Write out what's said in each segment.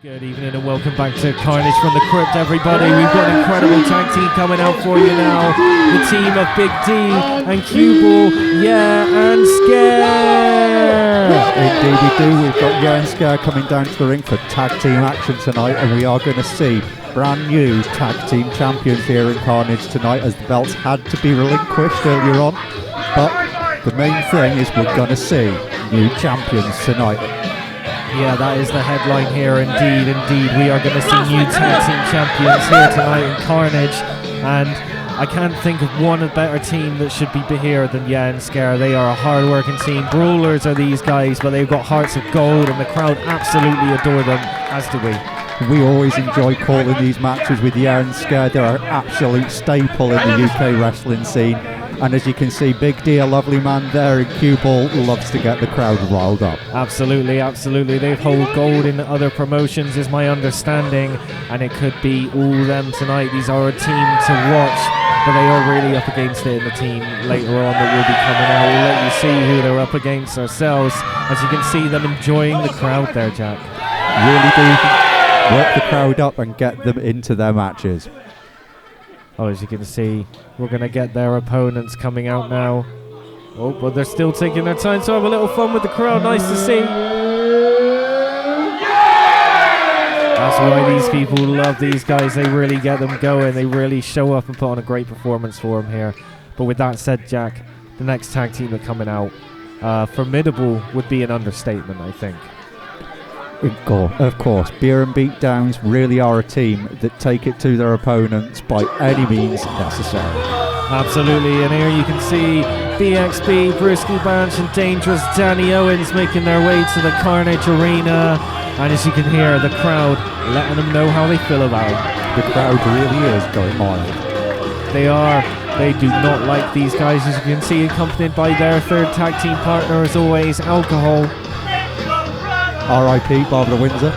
Good evening and welcome back to Karnage From The Krypt, everybody. We've got an incredible tag team coming out for you now. The team of Big D and Q-Ball, Yeah and Scare. Indeed we do. We've got Yeah and Scare coming down to the ring for tag team action tonight, and we are going to see brand new tag team champions here in Karnage tonight, as the belts had to be relinquished earlier on. But the main thing is we're going to see new champions tonight. Yeah, that is the headline here, indeed. We are going to see new tag team champions here tonight in Karnage, and I can't think of one better team that should be here than Yeah and Scare. They are a hard-working team. Brawlers are these guys, but they've got hearts of gold, and the crowd absolutely adore them, as do we. We always enjoy calling these matches with Yeah and Scare. They're an absolute staple in the UK wrestling scene. And as you can see, Big D, a lovely man there, and Q-Ball loves to get the crowd riled up. Absolutely. They hold gold in other promotions, is my understanding, and it could be all them tonight. These are a team to watch, but they are really up against it in the team later on that will be coming out. We'll let you see who they're up against ourselves, as you can see them enjoying the crowd there, Jack. Really do work the crowd up and get them into their matches. Oh, as you can see, we're going to get their opponents coming out now. Oh, but they're still taking their time to have a little fun with the crowd. Nice to see. That's why these people love these guys. They really get them going. They really show up and put on a great performance for them here. But with that said, Jack, the next tag team that are coming out, formidable would be an understatement, I think. Of course, Beer and Beatdowns really are a team that take it to their opponents by any means necessary. Absolutely, and here you can see BXB, Brewski Branch and Dangerous Danny Owens making their way to the Karnage Arena, and as you can hear, the crowd letting them know how they feel about it. The crowd really is going wild. They do not like these guys, as you can see, accompanied by their third tag team partner, as always, Alcohol. R.I.P. Barbara Windsor.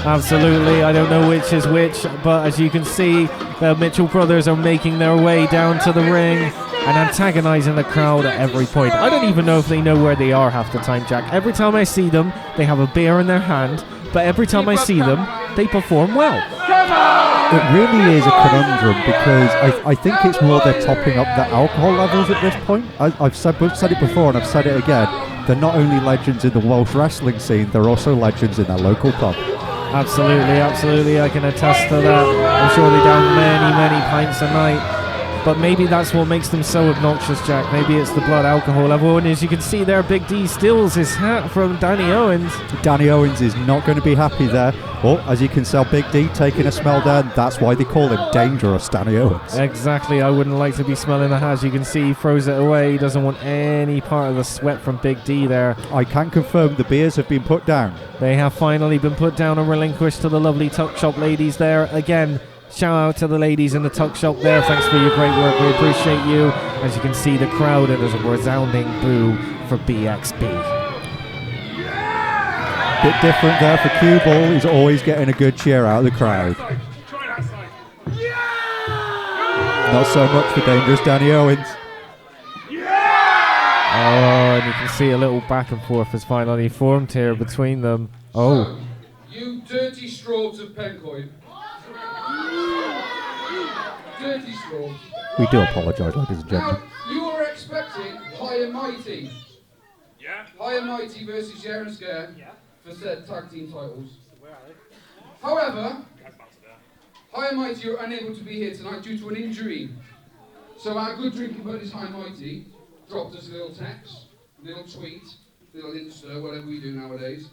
Absolutely, I don't know which is which, but as you can see, the Mitchell brothers are making their way down to the ring and antagonizing the crowd at every point. I don't even know if they know where they are half the time, Jack. Every time I see them, they have a beer in their hand, but every time I see them, they perform well. It really is a conundrum, because I think it's more they're topping up their alcohol levels at this point. I've said it before and I've said it again. They're not only legends in the Welsh wrestling scene, they're also legends in their local pub. Absolutely, I can attest to that. I'm sure they down many pints a night. But maybe that's what makes them so obnoxious, Jack. Maybe it's the blood alcohol level. And as you can see there, Big D steals his hat from Danny Owens. Danny Owens is not going to be happy there. Well, as you can tell, Big D taking a smell there, and that's why they call him Dangerous Danny Owens. Exactly, I wouldn't like to be smelling the hat. As you can see, he throws it away. He doesn't want any part of the sweat from Big D there. I can confirm the beers have been put down. They have finally been put down and relinquished to the lovely Tuck Shop ladies there. Again, shout out to the ladies in the Tuck Shop there. Thanks for your great work. We appreciate you. As you can see, the crowd, and there's a resounding boo for BXB. Bit different there for Q-Ball. He's always getting a good cheer out of the crowd. Not so much for Dangerous Danny Owens. Oh, and you can see a little back and forth has finally formed here between them. Oh. So, you dirty straws of Pencoin. Dirty straws. We do apologise, ladies and gentlemen. Now, you are expecting High and Mighty. Yeah. High and Mighty versus Yeah and Scare for said tag team titles. However, High and Mighty are unable to be here tonight due to an injury. So our good drinking buddies High and Mighty dropped us a little text, a little tweet, a little Insta, whatever we do nowadays.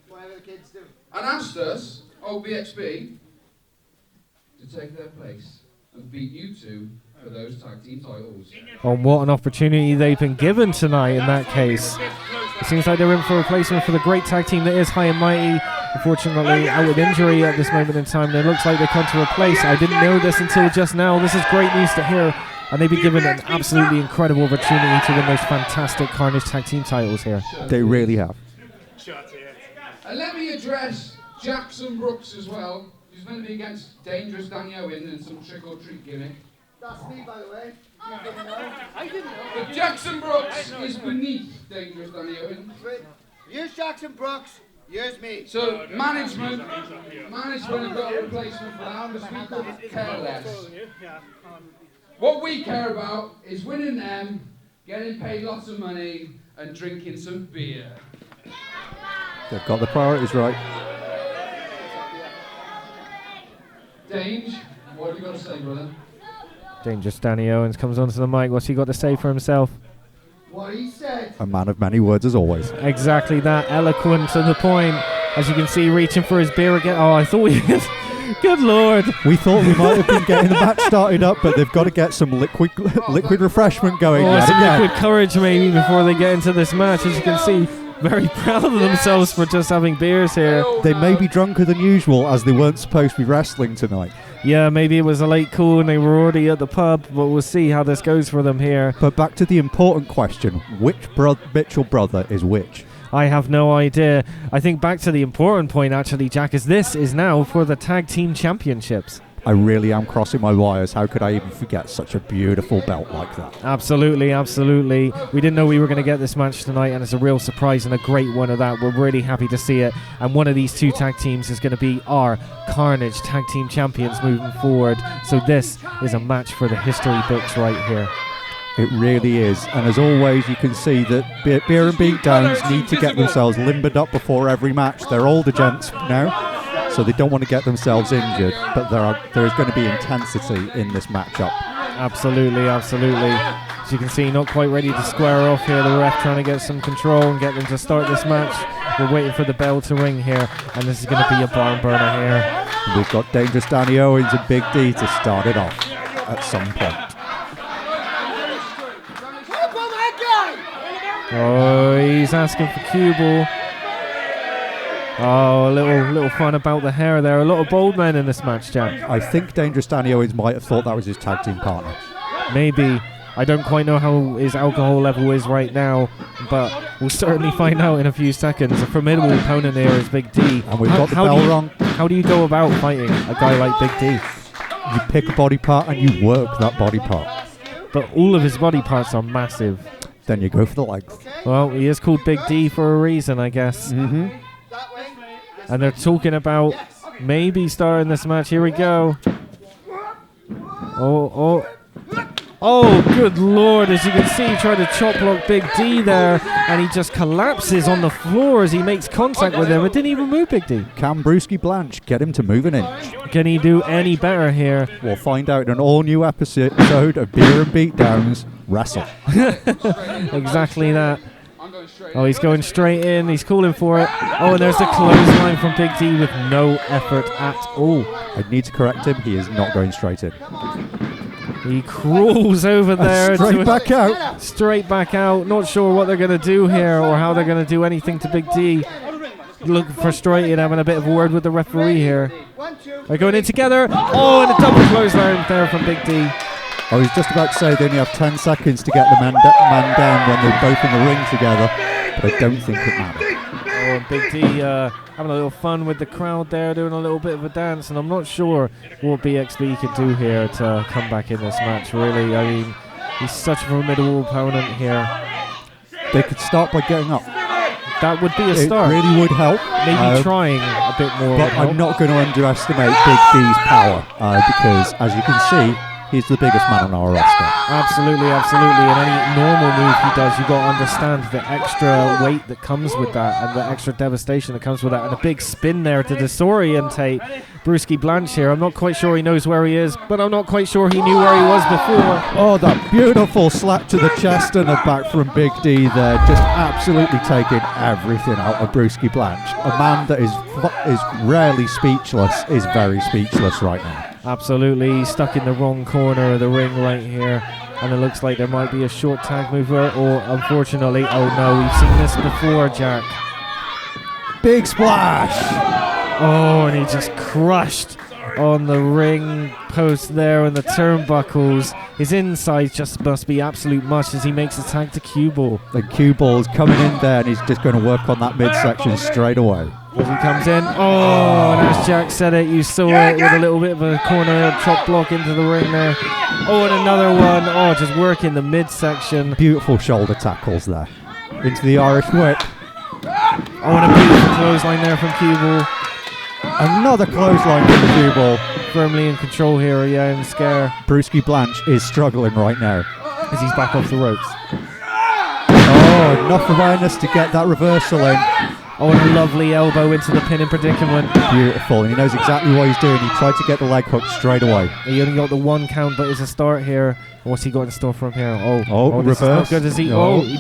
Whatever the kids do. And asked us, BXB, to take their place and beat you two for those tag team titles. Oh, what an opportunity they've been given tonight in that case. It seems like they're in for a replacement for the great tag team that is High and Mighty. Unfortunately, out with injury at this moment in time. It looks like they come to replace. I didn't know this until just now. This is great news to hear. And they've been given an absolutely incredible opportunity to win those fantastic Karnage Tag Team titles here. They really have. And let me address Jackson Brooks as well, who's going to be against Dangerous Danny Owen and some trick-or-treat gimmick. That's me, by the way. You didn't know. I didn't know. But Jackson Brooks is beneath Dangerous Danny Owen. Here's Jackson Brooks. Here's me. So management have got a replacement for that, because we couldn't care less. What we care about is winning them, getting paid lots of money, and drinking some beer. They've got the priorities right. Dange, what have you got to say, brother? Dangerous Danny Owens comes onto the mic. What's he got to say for himself? What he said. A man of many words as always. Exactly that, eloquent to the point. As you can see, reaching for his beer again. Oh, I thought we good lord. We thought we might have been getting the match started up, but they've got to get some liquid refreshment going. Oh, yet some again. liquid courage maybe before they get into this match. As you can see, very proud of themselves for just having beers here. They may be drunker than usual, as they weren't supposed to be wrestling tonight. Yeah, maybe it was a late call and they were already at the pub, but we'll see how this goes for them here. But back to the important question, which Mitchell brother is which? I have no idea. I think back to the important point actually, Jack, is this is now for the Tag Team Championships. I really am crossing my wires. How could I even forget such a beautiful belt like that? Absolutely, absolutely. We didn't know we were going to get this match tonight, and it's a real surprise and a great one of that. We're really happy to see it. And one of these two tag teams is going to be our Karnage Tag Team Champions moving forward. So this is a match for the history books right here. It really is. And as always, you can see that Beer and Beatdowns need to get themselves limbered up before every match. They're older gents now, so they don't want to get themselves injured. But there is going to be intensity in this matchup. Absolutely, absolutely. As you can see, not quite ready to square off here. The ref trying to get some control and get them to start this match. We're waiting for the bell to ring here, and this is going to be a barn burner here. We've got Dangerous Danny Owens and Big D to start it off at some point. Oh, he's asking for cue ball. Oh, a little fun about the hair there. A lot of bold men in this match, Jack. I think Dangerous Danny Owens might have thought that was his tag team partner. Maybe. I don't quite know how his alcohol level is right now, but we'll certainly find out in a few seconds. A formidable opponent here is Big D. And we've got the bell rung. How do you go about fighting a guy like Big D? You pick a body part and you work that body part. But all of his body parts are massive. Then you go for the legs. Well, he is called Big D for a reason, I guess. Mm-hmm. And they're talking about maybe starting this match. Here we go. Oh, good lord. As you can see, he tried to chop block Big D there, and he just collapses on the floor as he makes contact with him. It didn't even move Big D. Can Brewski Blanche get him to move an inch? Can he do any better here? We'll find out in an all-new episode of Beer and Beatdowns Wrestle. Exactly that. Oh, he's going straight in. He's calling for it. Oh, and there's a clothesline from Big D with no effort at all. I need to correct him. He is not going straight in. He crawls over there. Straight back out. Straight back out. Not sure what they're going to do here or how they're going to do anything to Big D. Looking frustrated, having a bit of a word with the referee here. They're going in together. Oh, and a double clothesline there from Big D. I was just about to say they only have 10 seconds to get the man down when they're both in the ring together, but I don't think it matters. Oh, and Big D having a little fun with the crowd there, doing a little bit of a dance, and I'm not sure what BXB could do here to come back in this match, really. I mean, he's such a formidable opponent here. They could start by getting up. That would be a start. It really would help. Maybe trying a bit more. But I'm not going to underestimate Big D's power, because, as you can see, he's the biggest man on our roster. Absolutely, absolutely. And any normal move he does, you've got to understand the extra weight that comes with that and the extra devastation that comes with that. And a big spin there to disorientate Brewski Blanche here. I'm not quite sure he knows where he is, but I'm not quite sure he knew where he was before. Oh, that beautiful slap to the chest and the back from Big D there. Just absolutely taking everything out of Brewski Blanche. A man that is rarely speechless is very speechless right now. Absolutely, he's stuck in the wrong corner of the ring right here, and it looks like there might be a short tag mover, or unfortunately, oh no, we've seen this before, Jack. Big splash! Oh, and he just crushed on the ring post there and the turnbuckles. His inside just must be absolute mush as he makes a tag to cue ball. The cue ball's coming in there, and he's just going to work on that midsection straight away. As he comes in, oh, and as Jack said it, you saw it with a little bit of a corner chop block into the ring there. Oh, and another one. Oh, just working the midsection. Beautiful shoulder tackles there. Into the Irish whip. Oh, and a beautiful clothesline there from Cue Ball. Another clothesline from Cue Ball. Firmly in control here, yeah, and Scare. Brewski Blanche is struggling right now. As he's back off the ropes. Oh, enough awareness to get that reversal in. Oh, and a lovely elbow into the pinning predicament. Beautiful, and he knows exactly what he's doing. He tried to get the leg hook straight away. He only got the 1 count, but it's a start here. What's he got in store for him here? Reverse. This is not good as he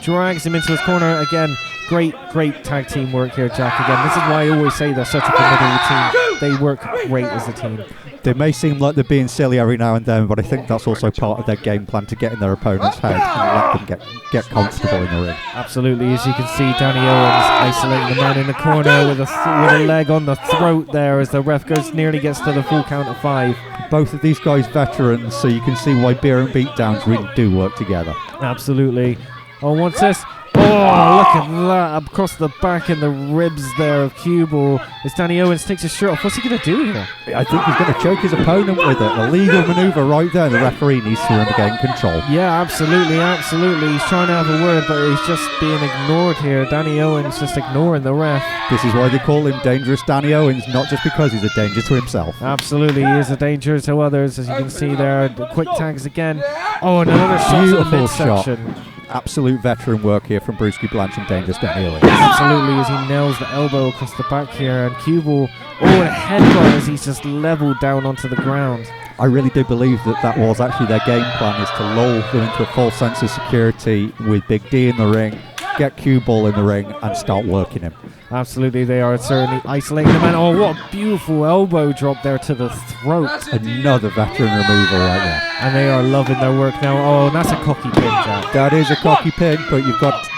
drags him into his corner again. Great tag team work here, Jack. Again, this is why I always say they're such a formidable team. They work great as a team. They may seem like they're being silly every now and then, but I think that's also part of their game plan to get in their opponent's head and let them get comfortable in the ring. Absolutely, as you can see, Danny Owens isolating the man in the corner with a leg on the throat there as the ref nearly gets to the full count of 5. Both of these guys veterans, so you can see why beer and beatdowns really do work together. Absolutely. Oh, what's this? Oh, look at that, across the back and the ribs there of Cue Ball as Danny Owens takes his shirt off. What's he going to do here? I think he's going to choke his opponent with it. A legal manoeuvre right there. The referee needs to regain control. Yeah, absolutely. He's trying to have a word, but he's just being ignored here. Danny Owens just ignoring the ref. This is why they call him Dangerous Danny Owens, not just because he's a danger to himself. Absolutely, he is a danger to others, as you can see there. The quick tags again. Oh, and another shot to the midsection. Absolute veteran work here from Brewski Blanche and Dangerous Danny Owens. Absolutely, as he nails the elbow across the back here, and Cue Ball, a headbutt as he's just leveled down onto the ground. I really do believe that was actually their game plan, is to lull them into a false sense of security with Big D in the ring, get Cue Ball in the ring, and start working him. Absolutely, they are certainly isolating the man. Oh, what a beautiful elbow drop there to the throat. Another veteran removal right there. And they are loving their work now. Oh, and that's a cocky pin, Jack. That is a cocky pin, but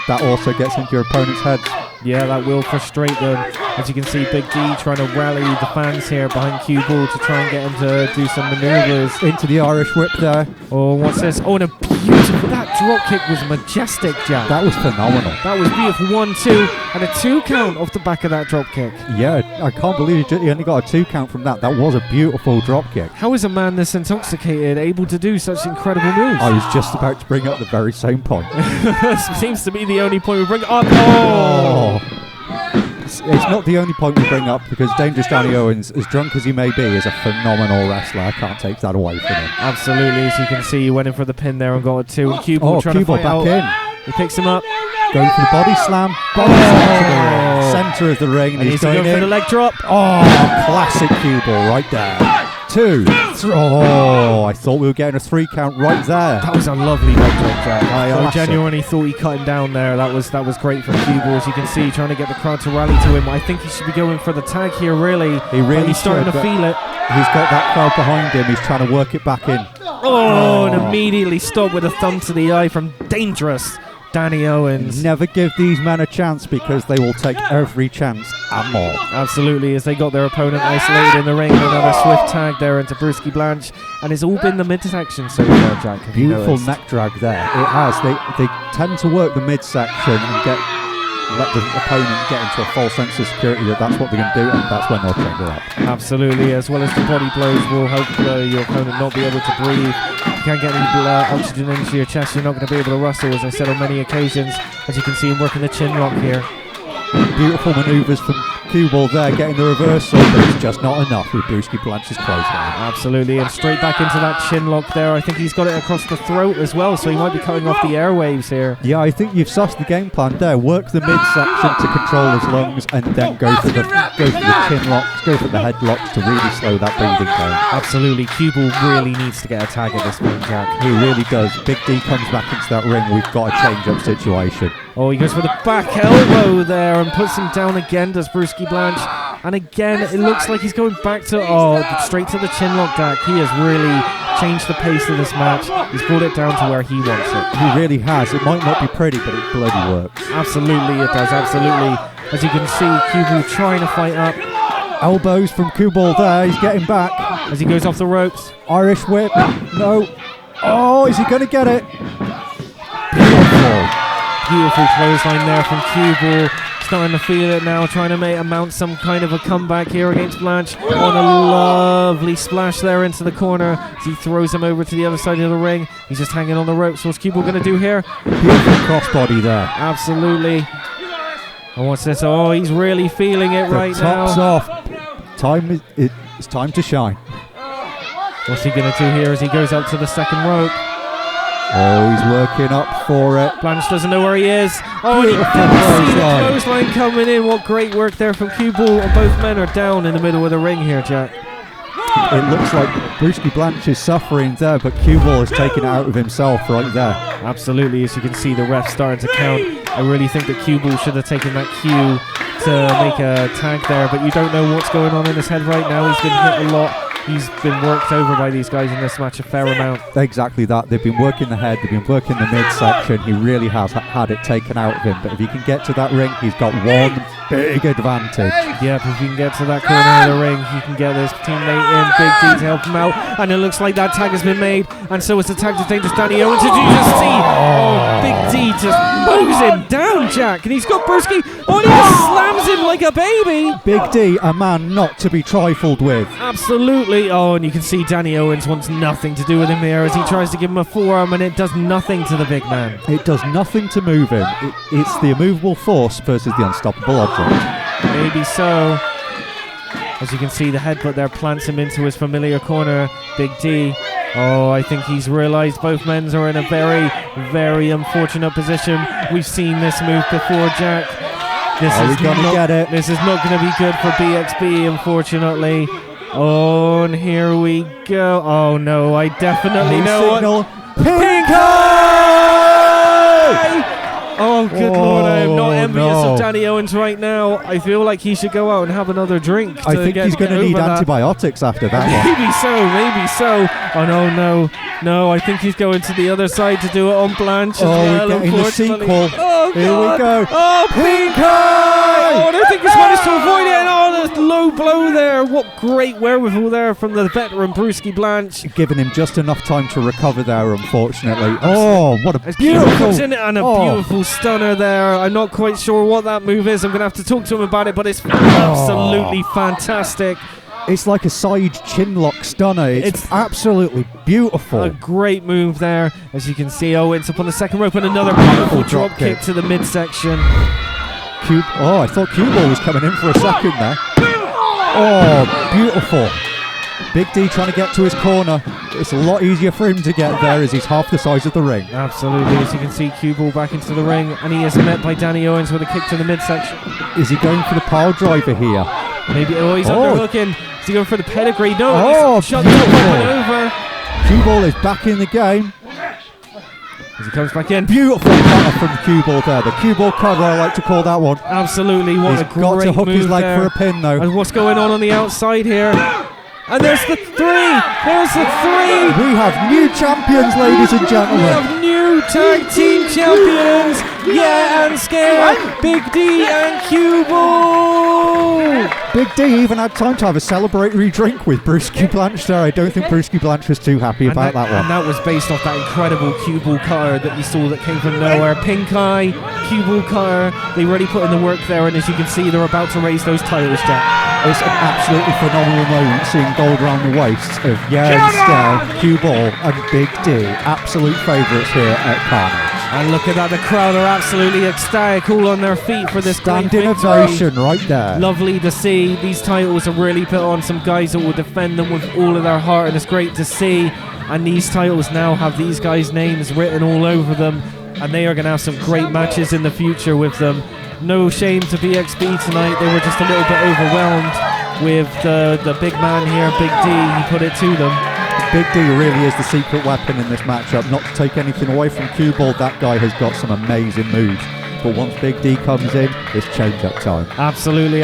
that also gets into your opponent's heads. Yeah, that will frustrate them. As you can see, Big D trying to rally the fans here behind Cue Ball to try and get him to do some maneuvers. Into the Irish whip there. Oh, what's this? Oh, and a beautiful... That drop kick was majestic, Jack. That was phenomenal. That was beautiful. 1-2, and a 2 count off the back of that drop kick. Yeah, I can't believe he only got a 2 count from that. That was a beautiful drop kick. How is a man this intoxicated able to do such incredible moves? I was just about to bring up the very same point. Seems to be the only point we bring up. Oh! It's not the only point we bring up, because Dangerous Danny Owens, as drunk as he may be, is a phenomenal wrestler. I can't take that away from him. Absolutely, as you can see, he went in for the pin there and got a 2. And Cue Ball trying to fight back in. He picks him up. Going for the body slam. Centre of the ring. And he's going for the leg drop. Oh, classic Cue Ball right there. 2, 3. Oh, I thought we were getting a 3 count right there. That was a lovely leg drop, Jack. I genuinely thought he cut him down there. That was great from Cue Ball, as you can see, trying to get the crowd to rally to him. I think he should be going for the tag here, really. He's starting to feel it. He's got that crowd behind him. He's trying to work it back in. Oh, and immediately stopped with a thumb to the eye from Dangerous Danny Owens. Never give these men a chance, because they will take every chance and more. Absolutely, as they got their opponent isolated in the ring. Another swift tag there into Brewski Blanche, and it's all been the midsection so far, Jack. Beautiful neck drag there. It has. They tend to work the midsection and let the opponent get into a false sense of security that's what they're going to do, and that's when they'll change it up. Absolutely, as well as the body blows will help your opponent not be able to breathe. If you can't get any oxygen into your chest, you're not going to be able to wrestle, as I said on many occasions. As you can see him working the chin lock here. Beautiful manoeuvres from Cue Ball there, getting the reversal, but it's just not enough with Brewski Blanche's clothesline. Absolutely, and straight back into that chin lock there. I think he's got it across the throat as well, so he might be cutting off the airwaves here. Yeah, I think you've sussed the game plan there. Work the midsection to control his lungs, and then go for the chin locks, go for the headlocks to really slow that breathing down. Absolutely, Cue Ball really needs to get a tag at this point, Jack. He really does. Big D comes back into that ring. We've got a change-up situation. Oh, he goes for the back elbow there and puts him down again, does Brewski Blanche. And again, it looks like he's going back to, straight to the chin lock, Jack. He has really changed the pace of this match. He's brought it down to where he wants it. He really has. It might not be pretty, but it bloody works. Absolutely, it does, absolutely. As you can see, Cue Ball trying to fight up. Elbows from Cue Ball there. He's getting back. As he goes off the ropes. Irish whip. No. Oh, is he going to get it? Beautiful. Beautiful clothesline there from Cue Ball. Starting to feel it now, trying to mount some kind of a comeback here against Blanche. On a lovely splash there into the corner as he throws him over to the other side of the ring. He's just hanging on the ropes. What's Cue Ball going to do here? Beautiful crossbody there. Absolutely. And what's this? Oh, he's really feeling it right now. Top's off. It's time to shine. What's he going to do here as he goes up to the second rope? Oh, he's working up for it. Blanche doesn't know where he is. Oh, and he didn't see the clothesline coming in. What great work there from Cue Ball. And both men are down in the middle of the ring here, Jack. It looks like Brewski Blanche is suffering there, but Cue Ball has taken it out of himself right there. Absolutely, as you can see, the ref starting to count. I really think that Cue Ball should have taken that cue to make a tag there, but you don't know what's going on in his head right now. He's been hit a lot. He's been worked over by these guys in this match a fair amount. Exactly that. They've been working the head, they've been working the midsection. He really has had it taken out of him. But if he can get to that ring, he's got one big advantage. Yep, if he can get to that corner of the ring, he can get his teammate in, Big D, to help him out. And it looks like that tag has been made. And so is the tag to Dangerous Danny Owens. Did you just see? Oh, Big D just mows him down, Jack. And he's got Brewski. Oh, and he just slams him like a baby. Big D, a man not to be trifled with. Absolutely. Oh, and you can see Danny Owens wants nothing to do with him here as he tries to give him a forearm, and it does nothing to the big man. It does nothing to move him. It's the immovable force versus the unstoppable object. Maybe so. As you can see, the headbutt there plants him into his familiar corner, Big D. Oh, I think he's realised both men are in a very, very unfortunate position. We've seen this move before, Jack. This is not going to be good for BXB, unfortunately. Oh, and here we go. Oh no, I definitely know what. Pink eye! Oh, good lord, I am not envious of Danny Owens right now. I feel like he should go out and have another drink. I think he's going to need antibiotics after that one. Maybe so. Oh no, I think he's going to the other side to do it on Blanche as well, we're getting the sequel. Oh, here we go. Oh, pink eye! Oh, and I think he's managed to avoid it. And oh, the low blow there. What great wherewithal there from the veteran Brewski Blanche. Giving him just enough time to recover there, unfortunately. Oh, what a beautiful... And a beautiful stunner there. I'm not quite sure what that move is. I'm going to have to talk to him about it, but it's absolutely fantastic. It's like a side chinlock stunner. It's absolutely beautiful. A great move there. As you can see, Owens up on the second rope and another beautiful drop kick to the midsection. I thought Cue Ball was coming in for a second there. Oh, beautiful. Big D trying to get to his corner. It's a lot easier for him to get there as he's half the size of the ring. Absolutely. As you can see, Cue Ball back into the ring, and he is met by Danny Owens with a kick to the midsection. Is he going for the power driver here? Maybe. Oh, he's underhooking. Is he going for the pedigree? No. Oh, he's shot the weapon over. Cue Ball is back in the game. As he comes back in. Beautiful cutter from Cue Ball there. The Cue Ball cutter, I like to call that one. Absolutely. What a great move. He's got to hook his leg for a pin, though. And what's going on the outside here? And there's the three! There's the three! We have new champions, ladies and gentlemen. We have new tag team champions! Yeah, and Scare, Big D and Cue Ball! Big D even had time to have a celebratory drink with Brewski Blanche there. I don't think Brewski Blanche was too happy about that one. And that was based off that incredible Cue Ball cutter that you saw that came from nowhere. Pink eye, Cue Ball cutter. They really put in the work there, and as you can see, they're about to raise those titles, Jack. It's an absolutely phenomenal moment seeing gold around the waists of Scare, Cue Ball and Big D. Absolute favourites here at Karnage. And look at that, the crowd are absolutely ecstatic, all on their feet for this great standing ovation right there. Lovely to see. These titles are really put on some guys that will defend them with all of their heart, and it's great to see. And these titles now have these guys' names written all over them, and they are going to have some great matches in the future with them. No shame to BXB tonight. They were just a little bit overwhelmed with the big man here, Big D. He put it to them. Big D really is the secret weapon in this matchup. Not to take anything away from Cue Ball, that guy has got some amazing moves. But once Big D comes in, it's change-up time. Absolutely,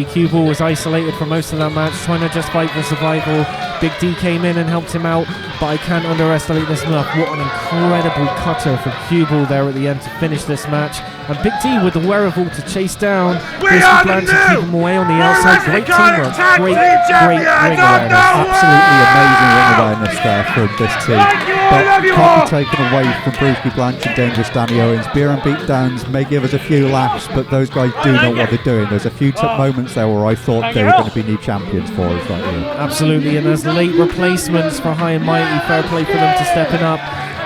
Cue Ball was isolated for most of that match, trying to just fight for survival. Big D came in and helped him out, but I can't underestimate this enough. What an incredible cutter from Cue Ball there at the end to finish this match. And Big D with the wherewithal to chase down Brewski Blanche and keep him away on the outside. Great teamwork, great ring awareness. Absolutely amazing ring awareness there from this team. But can't be taken away from Brewski Blanche and Dangerous Danny Owens. Beer and beatdowns may give us a few laughs, but those guys do know what they're doing. There's a few moments there where I thought they were going to be new champions for us right here. Absolutely, and there's late replacements for High and Mighty. Fair play for them to stepping up.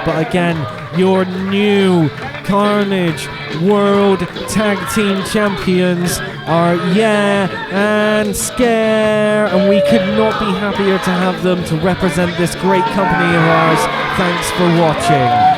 But again, your new Karnage World Tag Team Champions are Yeah and Scare, and we could not be happier to have them to represent this great company of ours. Thanks for watching.